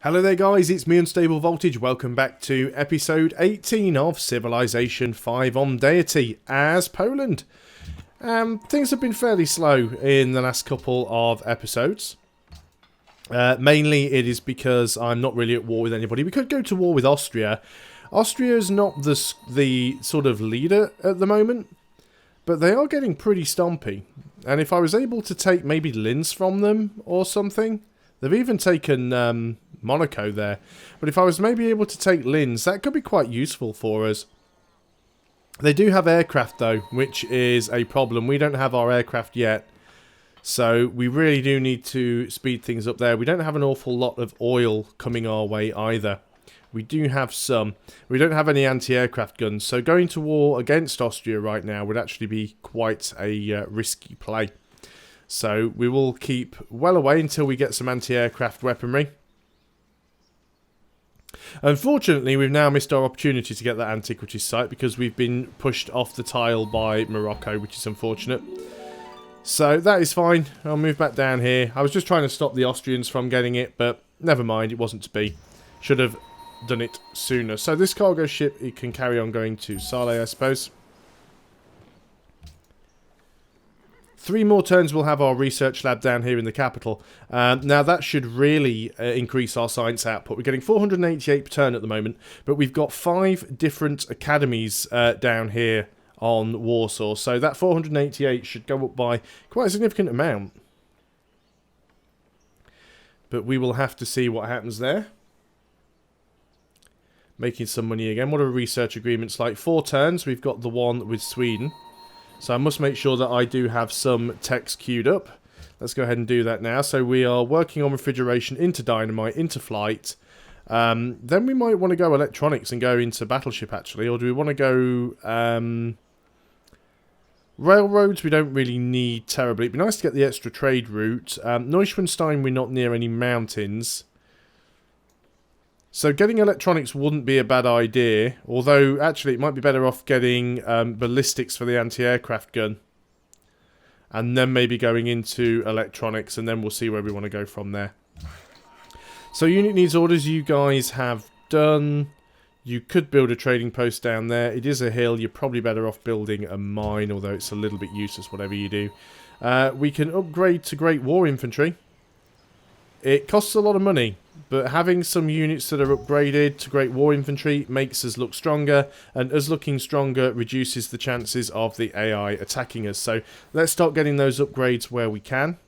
Hello there guys, it's me Unstable Voltage. Welcome back to episode 18 of Civilization 5 on Deity as Poland. Things have been fairly slow in the last couple of episodes. Mainly it is because I'm not really at war with anybody. We could go to war with Austria. Austria is not the sort of leader at the moment, but they are getting pretty stompy. And if I was able to take maybe Linz from them or something, they've even taken Monaco there. But if I was maybe able to take Linz, that could be quite useful for us. They do have aircraft though, which is a problem. We don't have our aircraft yet. So we really do need to speed things up there. We don't have an awful lot of oil coming our way either. We do have some. We don't have any anti-aircraft guns. So going to war against Austria right now would actually be quite a risky play. So we will keep well away until we get some anti-aircraft weaponry. Unfortunately, we've now missed our opportunity to get that antiquities site because we've been pushed off the tile by Morocco, which is unfortunate. So that is fine. I'll move back down here. I was just trying to stop the Austrians from getting it, but never mind, it wasn't to be. Should have done it sooner. So this cargo ship, it can carry on going to Saleh, I suppose. 3 more turns we'll have our research lab down here in the capital. Now that should really increase our science output. We're getting 488 per turn at the moment, but we've got 5 different academies down here on Warsaw. So that 488 should go up by quite a significant amount. But we will have to see what happens there. Making some money again. What are research agreements like? 4 turns. We've got the one with Sweden. So I must make sure that I do have some text queued up. Let's go ahead and do that now. So we are working on refrigeration into dynamite, into flight. Then we might want to go electronics and go into battleship actually. Or do we want to go railroads? We don't really need terribly. It'd be nice to get the extra trade route. Neuschwanstein, we're not near any mountains. So getting electronics wouldn't be a bad idea, although actually it might be better off getting ballistics for the anti-aircraft gun. And then maybe going into electronics, and then we'll see where we want to go from there. So unit needs orders you guys have done. You could build a trading post down there. It is a hill, you're probably better off building a mine, although it's a little bit useless whatever you do. We can upgrade to Great War Infantry. It costs a lot of money. But having some units that are upgraded to Great War Infantry makes us look stronger, and us looking stronger reduces the chances of the AI attacking us. So let's start getting those upgrades where we can.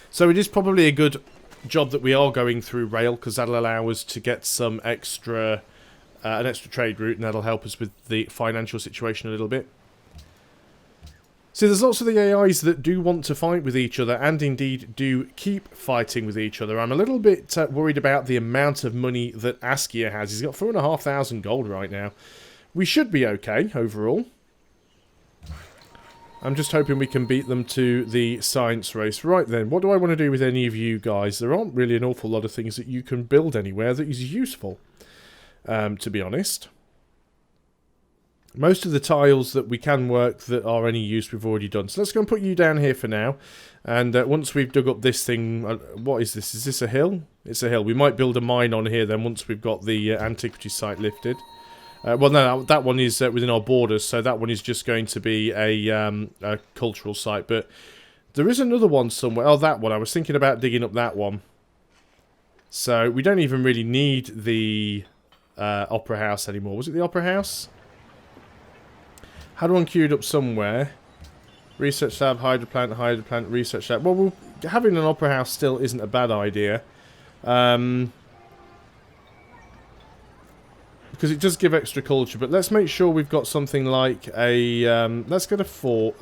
So it is probably a good job that we are going through rail, because that'll allow us to get some extra, an extra trade route, and that'll help us with the financial situation a little bit. So there's lots of the AIs that do want to fight with each other, and indeed do keep fighting with each other. I'm a little bit worried about the amount of money that Askia has. He's got 4,500 gold right now. We should be okay overall. I'm just hoping we can beat them to the science race. Right then, what do I want to do with any of you guys? There aren't really an awful lot of things that you can build anywhere that is useful, to be honest. Most of the tiles that we can work that are any use we've already done. So let's go and put you down here for now. And once we've dug up this thing... what is this? Is this a hill? It's a hill. We might build a mine on here then once we've got the antiquity site lifted. Well, no, that one is within our borders. So that one is just going to be a cultural site. But there is another one somewhere. Oh, that one. I was thinking about digging up that one. So we don't even really need the Opera House anymore. Was it the Opera House? Had one queued up somewhere. Research lab, hydroplant, research lab. Well, having an opera house still isn't a bad idea. Because it does give extra culture. But let's make sure we've got something like a... let's get a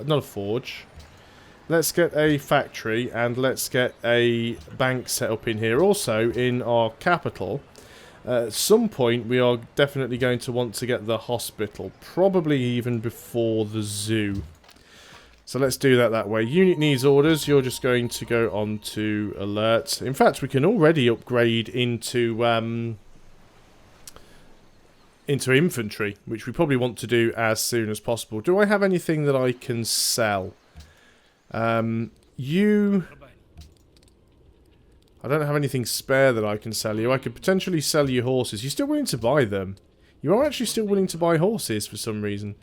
not a forge. Let's get a factory, and let's get a bank set up in here. Also, in our capital... at some point, we are definitely going to want to get the hospital. Probably even before the zoo. So let's do that way. Unit needs orders. You're just going to go on to alert. In fact, we can already upgrade into infantry, which we probably want to do as soon as possible. Do I have anything that I can sell? I I don't have anything spare that I can sell you. I could potentially sell you horses. You're still willing to buy them. You are actually still willing to buy horses for some reason.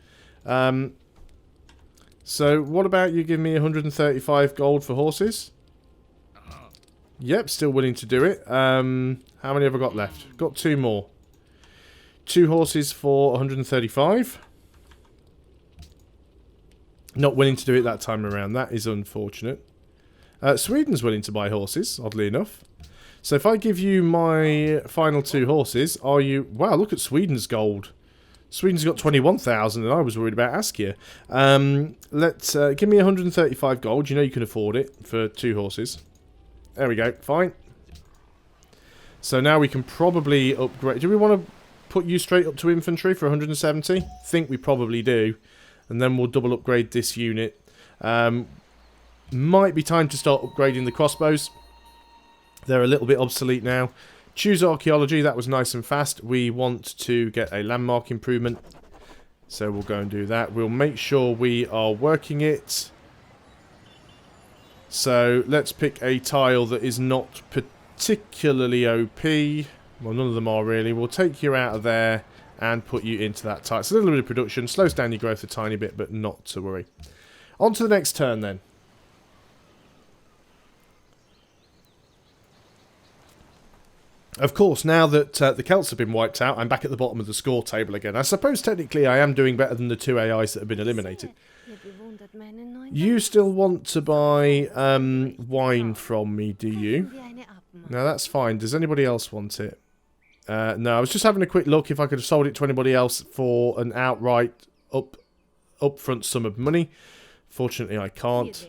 So, what about you give me 135 gold for horses? Yep, still willing to do it. How many have I got left? Got 2 more. 2 horses for 135. Not willing to do it that time around. That is unfortunate. Sweden's willing to buy horses, oddly enough. So if I give you my final 2 horses, are you... Wow, look at Sweden's gold. Sweden's got 21,000 and I was worried about Askia. Let's give me 135 gold. You know you can afford it for 2 horses. There we go. Fine. So now we can probably upgrade... Do we want to put you straight up to infantry for 170? I think we probably do. And then we'll double upgrade this unit. Might be time to start upgrading the crossbows. They're a little bit obsolete now. Choose archaeology. That was nice and fast. We want to get a landmark improvement. So we'll go and do that. We'll make sure we are working it. So let's pick a tile that is not particularly OP. Well, none of them are really. We'll take you out of there and put you into that tile. It's a little bit of production. Slows down your growth a tiny bit, but not to worry. On to the next turn then. Of course, now that the Celts have been wiped out, I'm back at the bottom of the score table again. I suppose technically I am doing better than the 2 AIs that have been eliminated. You still want to buy wine from me, do you? No, that's fine. Does anybody else want it? No, I was just having a quick look if I could have sold it to anybody else for an outright upfront sum of money. Fortunately, I can't.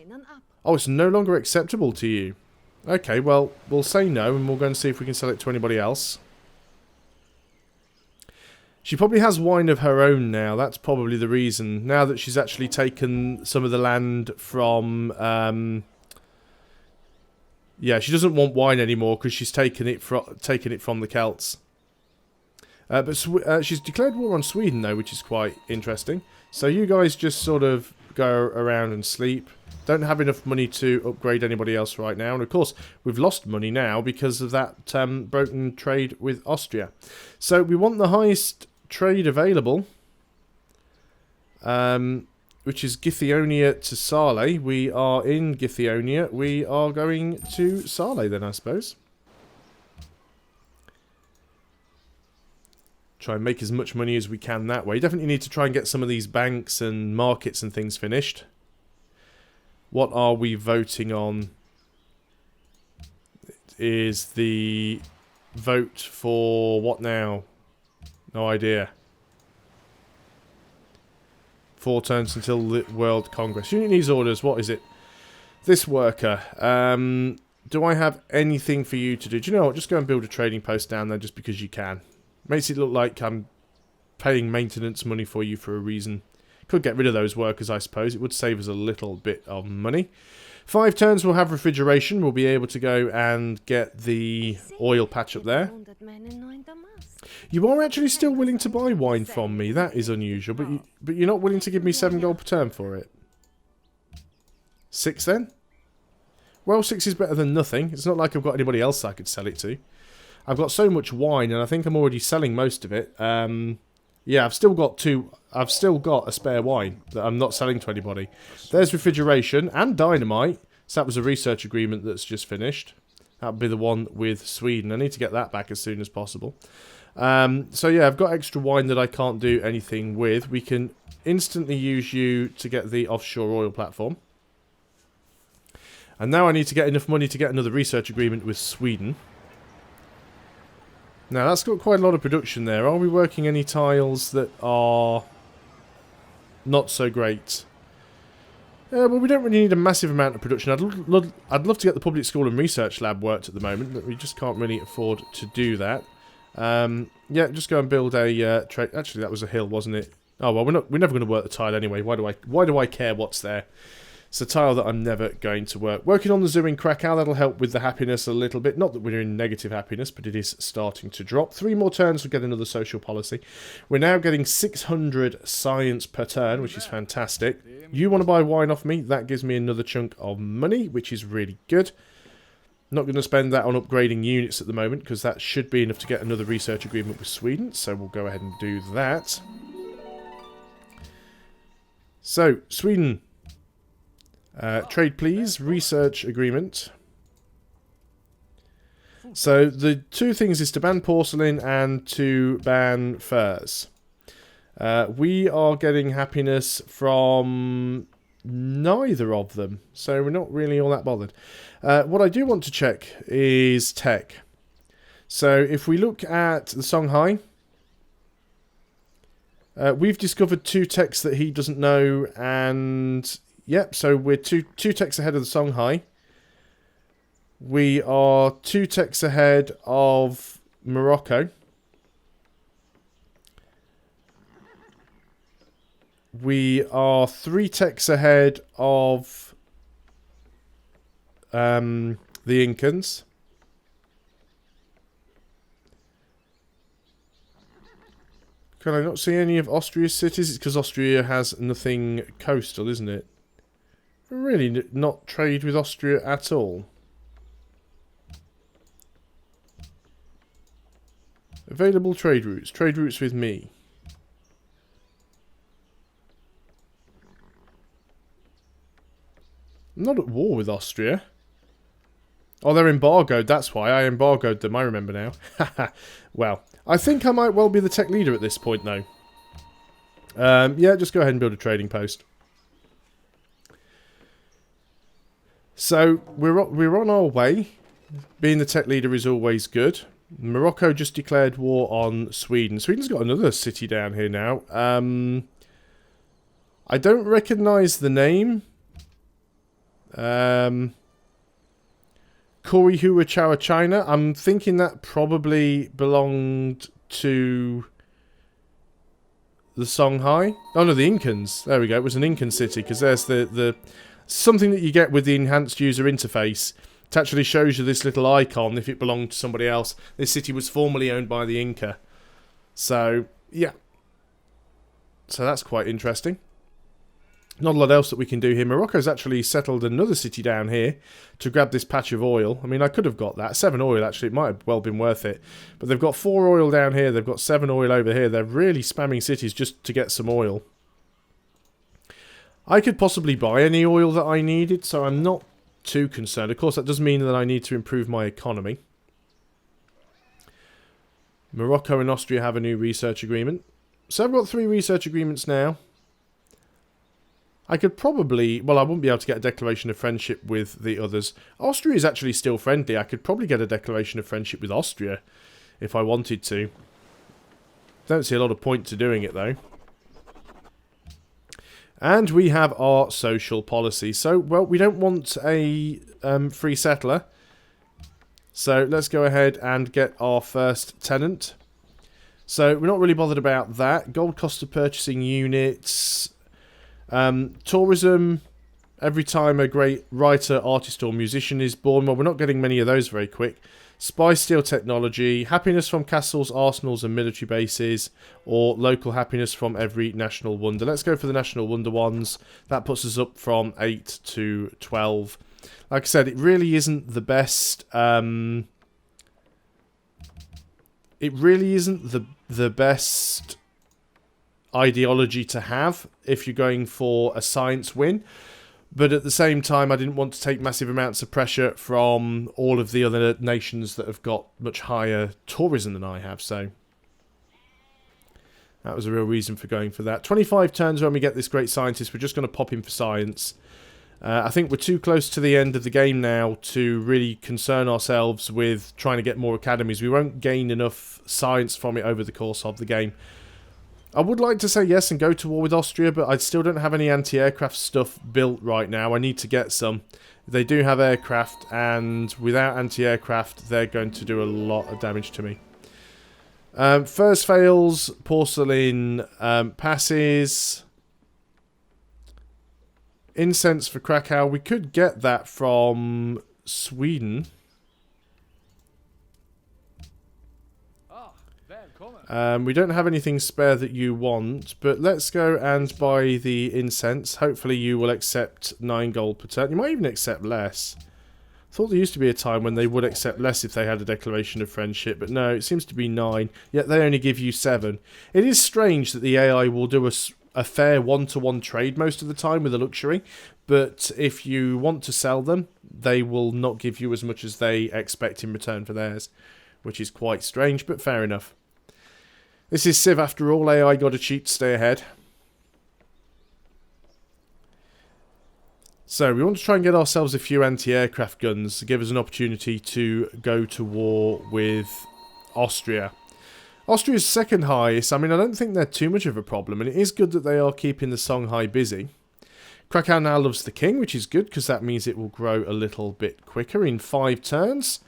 Oh, it's no longer acceptable to you. Okay, well, we'll say no, and we'll go and see if we can sell it to anybody else. She probably has wine of her own now. That's probably the reason. Now that she's actually taken some of the land from... yeah, she doesn't want wine anymore because she's taken it from the Celts. But she's declared war on Sweden, though, which is quite interesting. So you guys just sort of go around and sleep. Don't have enough money to upgrade anybody else right now. And of course, we've lost money now because of that broken trade with Austria. So we want the highest trade available, which is Githyonia to Sale. We are in Githyonia. We are going to Sale then, I suppose. Try and make as much money as we can that way. Definitely need to try and get some of these banks and markets and things finished. What are we voting on? It is the vote for what now? No idea. 4 turns until the World Congress. Unit needs orders. What is it? This worker. Do I have anything for you to do? Do you know what? Just go and build a trading post down there just because you can. Makes it look like I'm paying maintenance money for you for a reason. Could get rid of those workers, I suppose. It would save us a little bit of money. 5 turns we'll have refrigeration. We'll be able to go and get the oil patch up there. You are actually still willing to buy wine from me. That is unusual. But you're not willing to give me 7 gold per turn for it. 6 then? Well, 6 is better than nothing. It's not like I've got anybody else I could sell it to. I've got so much wine, and I think I'm already selling most of it. Yeah, I've still got a spare wine that I'm not selling to anybody. There's refrigeration and dynamite. So that was a research agreement that's just finished. That would be the one with Sweden. I need to get that back as soon as possible. So yeah, I've got extra wine that I can't do anything with. We can instantly use you to get the offshore oil platform. And now I need to get enough money to get another research agreement with Sweden. Now, that's got quite a lot of production there. Are we working any tiles that are not so great? Well, we don't really need a massive amount of production. I'd love to get the public school and research lab worked at the moment, but we just can't really afford to do that. Yeah, just go and build a trade. Actually, that was a hill, wasn't it? Oh well, we're never going to work the tile anyway. Why do I care what's there? It's a tile that I'm never going to work. Working on the zoo in Krakow, that'll help with the happiness a little bit. Not that we're in negative happiness, but it is starting to drop. 3 more turns, we'll get another social policy. We're now getting 600 science per turn, which is fantastic. You want to buy wine off me? That gives me another chunk of money, which is really good. Not going to spend that on upgrading units at the moment, because that should be enough to get another research agreement with Sweden, so we'll go ahead and do that. So, Sweden. Trade please, research agreement. So, the two things is to ban porcelain and to ban furs. We are getting happiness from neither of them, so we're not really all that bothered. What I do want to check is tech. So if we look at the Songhai, we've discovered 2 techs that he doesn't know, and yep, so we're two techs ahead of the Songhai. We are 2 techs ahead of Morocco. We are 3 techs ahead of the Incans. Can I not see any of Austria's cities? It's because Austria has nothing coastal, isn't it? Really not trade with Austria at all. Available trade routes. Trade routes with me. I'm not at war with Austria. Oh, they're embargoed. That's why I embargoed them. I remember now. Well, I think I might well be the tech leader at this point, though. Yeah, just go ahead and build a trading post. So, we're on our way. Being the tech leader is always good. Morocco just declared war on Sweden. Sweden's got another city down here now. I don't recognise the name. Korihua Chawa China. I'm thinking that probably belonged to the Songhai. Oh no, the Incans. There we go. It was an Incan city, because there's the something that you get with the enhanced user interface. It actually shows you this little icon if it belonged to somebody else. This city was formerly owned by the Inca. So, yeah. So that's quite interesting. Not a lot else that we can do here. Morocco's actually settled another city down here to grab this patch of oil. I mean, I could have got that. 7 oil, actually. It might have well been worth it. But they've got 4 oil down here. They've got 7 oil over here. They're really spamming cities just to get some oil. I could possibly buy any oil that I needed, so I'm not too concerned. Of course, that does mean that I need to improve my economy. Morocco and Austria have a new research agreement. So I've got 3 research agreements now. I could probably... Well, I wouldn't be able to get a declaration of friendship with the others. Austria is actually still friendly. I could probably get a declaration of friendship with Austria if I wanted to. Don't see a lot of point to doing it, though. And we have our social policy. So, well, we don't want a free settler. So, let's go ahead and get our first tenant. So, we're not really bothered about that. Gold cost of purchasing units... tourism, every time a great writer, artist or musician is born. Well, we're not getting many of those very quick. Spy steel technology, happiness from castles, arsenals and military bases, or local happiness from every national wonder. Let's go for the national wonder ones. That puts us up from 8 to 12. Like I said, it really isn't the best... it really isn't the best... ideology to have if you're going for a science win, but at the same time I didn't want to take massive amounts of pressure from all of the other nations that have got much higher tourism than I have, so that was a real reason for going for that. 25 turns when we get this great scientist. We're just going to pop in for science. I think we're too close to the end of the game now to really concern ourselves with trying to get more academies. We won't gain enough science from it over the course of the game. I would like to say yes and go to war with Austria, but I still don't have any anti-aircraft stuff built right now. I need to get some. They do have aircraft, and without anti-aircraft, they're going to do a lot of damage to me. First fails, porcelain passes. Incense for Krakow. We could get that from Sweden. We don't have anything spare that you want, but let's go and buy the incense. Hopefully you will accept 9 gold per turn. You might even accept less. Thought there used to be a time when they would accept less if they had a declaration of friendship, but no, it seems to be 9, yet they only give you 7. It is strange that the AI will do a fair one-to-one trade most of the time with a luxury, but if you want to sell them, they will not give you as much as they expect in return for theirs, which is quite strange, but fair enough. This is Civ after all. AI got to cheat to stay ahead. So we want to try and get ourselves a few anti-aircraft guns to give us an opportunity to go to war with Austria. Austria's second highest. I mean, I don't think they're too much of a problem, and it is good that they are keeping the Songhai busy. Krakow now loves the king, which is good because that means it will grow a little bit quicker in 5 turns.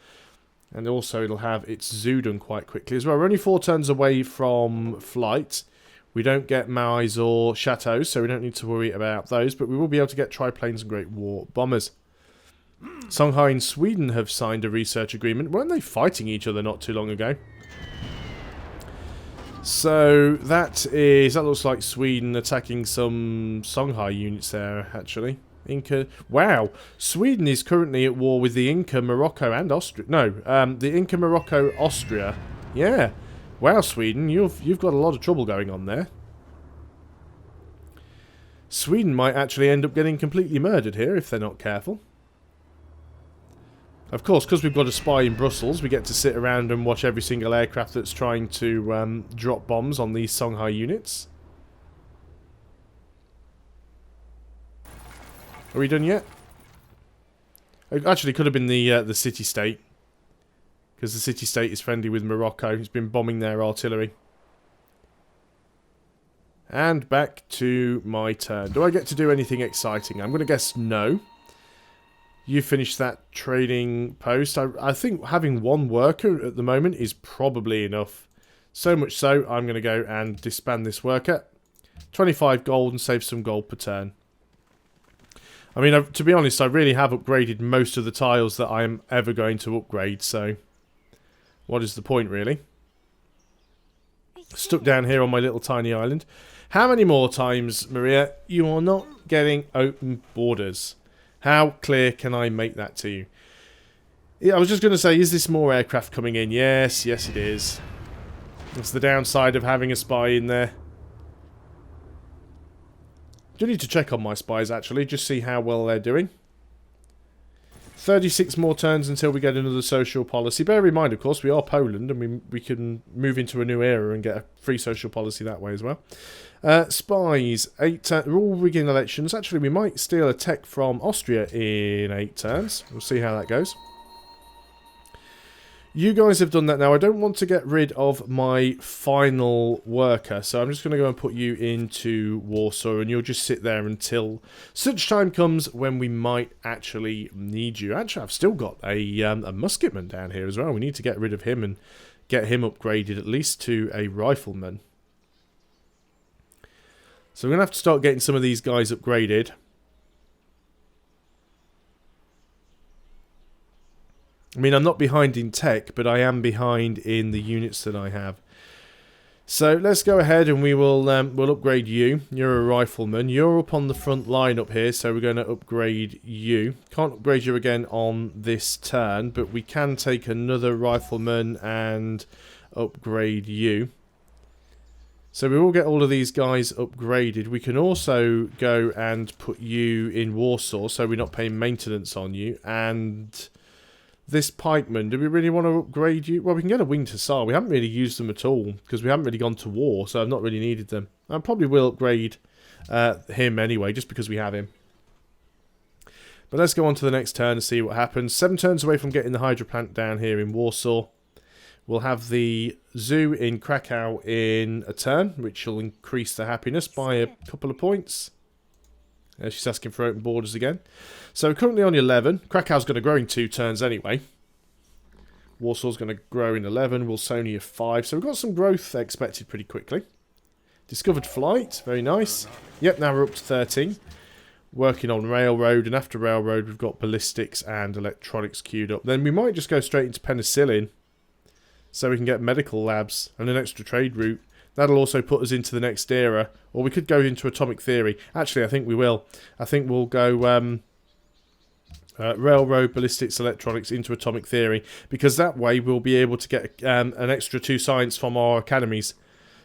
And also it'll have its zoo done quite quickly as well. We're only 4 turns away from flight. We don't get Maois or chateaus, so we don't need to worry about those, but we will be able to get triplanes and Great War bombers. Songhai and Sweden have signed a research agreement. Weren't they fighting each other not too long ago? So that looks like Sweden attacking some Songhai units there, actually. Inca. Wow, Sweden is currently at war with the Inca, Morocco, and Austria. No, the Inca, Morocco, Austria. Yeah. Wow, Sweden, you've got a lot of trouble going on there. Sweden might actually end up getting completely murdered here if they're not careful. Of course, because we've got a spy in Brussels, we get to sit around and watch every single aircraft that's trying to drop bombs on these Songhai units. Are we done yet? It actually could have been the city-state. Because the city-state is friendly with Morocco. It's been bombing their artillery. And back to my turn. Do I get to do anything exciting? I'm going to guess no. You finished that trading post. I think having 1 worker at the moment is probably enough. So much so, I'm going to go and disband this worker. 25 gold and save some gold per turn. I mean, to be honest, I really have upgraded most of the tiles that I am ever going to upgrade, so what is the point, really? Stuck down here on my little tiny island. How many more times, Maria, you are not getting open borders? How clear can I make that to you? Yeah, I was just going to say, is this more aircraft coming in? Yes, yes it is. It's the downside of having a spy in there. Do need to check on my spies, actually, just see how well they're doing. 36 more turns until we get another social policy. Bear in mind, of course, we are Poland, and we can move into a new era and get a free social policy that way as well. Spies, 8 rule rigging elections. Actually, we might steal a tech from Austria in 8 turns. We'll see how that goes. You guys have done that now. I don't want to get rid of my final worker, so I'm just going to go and put you into Warsaw, and you'll just sit there until such time comes when we might actually need you. Actually, I've still got a musketman down here as well. We need to get rid of him and get him upgraded at least to a rifleman. So we're going to have to start getting some of these guys upgraded. I mean, I'm not behind in tech, but I am behind in the units that I have. So let's go ahead and we'll upgrade you. You're a rifleman. You're up on the front line up here, so we're going to upgrade you. Can't upgrade you again on this turn, but we can take another rifleman and upgrade you. So we will get all of these guys upgraded. We can also go and put you in Warsaw, so we're not paying maintenance on you. And this pikeman, do we really want to upgrade you? Well, we can get a winged hussar. We haven't really used them at all because we haven't really gone to war, so I've not really needed them. I probably will upgrade him anyway, just because we have him. But let's go on to the next turn and see what happens. 7 turns away from getting the hydro plant down here in Warsaw. We'll have the zoo in Krakow in a turn, which will increase the happiness by a couple of points. She's asking for open borders again. So currently on 11. Krakow's going to grow in 2 turns anyway. Warsaw's going to grow in 11. Wilsonia 5. So we've got some growth expected pretty quickly. Discovered flight. Very nice. Yep, now we're up to 13. Working on railroad. And after railroad, we've got ballistics and electronics queued up. Then we might just go straight into penicillin. So we can get medical labs and an extra trade route. That'll also put us into the next era. Or we could go into atomic theory. Actually, I think we will. I think we'll go railroad, ballistics, electronics into atomic theory, because that way we'll be able to get an extra 2 science from our academies.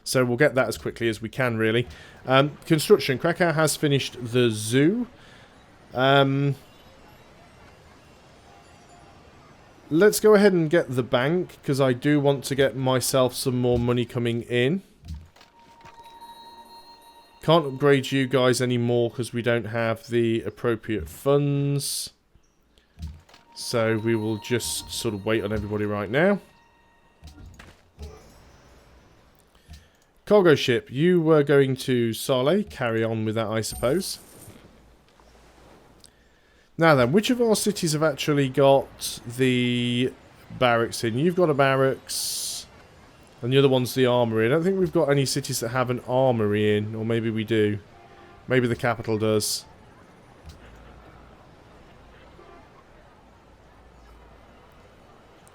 So we'll get that as quickly as we can, really. Construction. Krakow has finished the zoo. Let's go ahead and get the bank, because I do want to get myself some more money coming in. Can't upgrade you guys anymore because we don't have the appropriate funds. So we will just sort of wait on everybody right now. Cargo ship, you were going to Saleh. Carry on with that, I suppose. Now then, which of our cities have actually got the barracks in? You've got a barracks, and the other one's the armory. I don't think we've got any cities that have an armory in, or maybe we do. Maybe the capital does.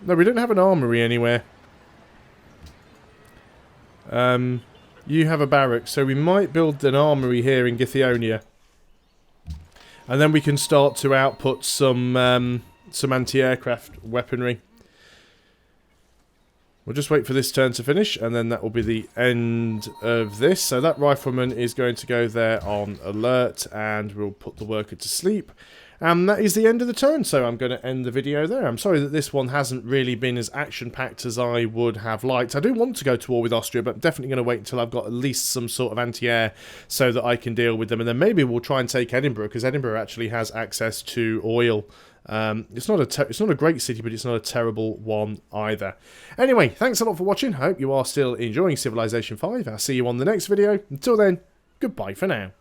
No, we don't have an armory anywhere. You have a barracks, so we might build an armory here in Githyonia. And then we can start to output some anti-aircraft weaponry. We'll just wait for this turn to finish, and then that will be the end of this. So that rifleman is going to go there on alert, and we'll put the worker to sleep. And that is the end of the turn, so I'm going to end the video there. I'm sorry that this one hasn't really been as action-packed as I would have liked. I do want to go to war with Austria, but I'm definitely going to wait until I've got at least some sort of anti-air so that I can deal with them. And then maybe we'll try and take Edinburgh, because Edinburgh actually has access to oil. It's not a great city, but it's not a terrible one either. Anyway, thanks a lot for watching. I hope you are still enjoying Civilization 5. I'll see you on the next video. Until then, goodbye for now.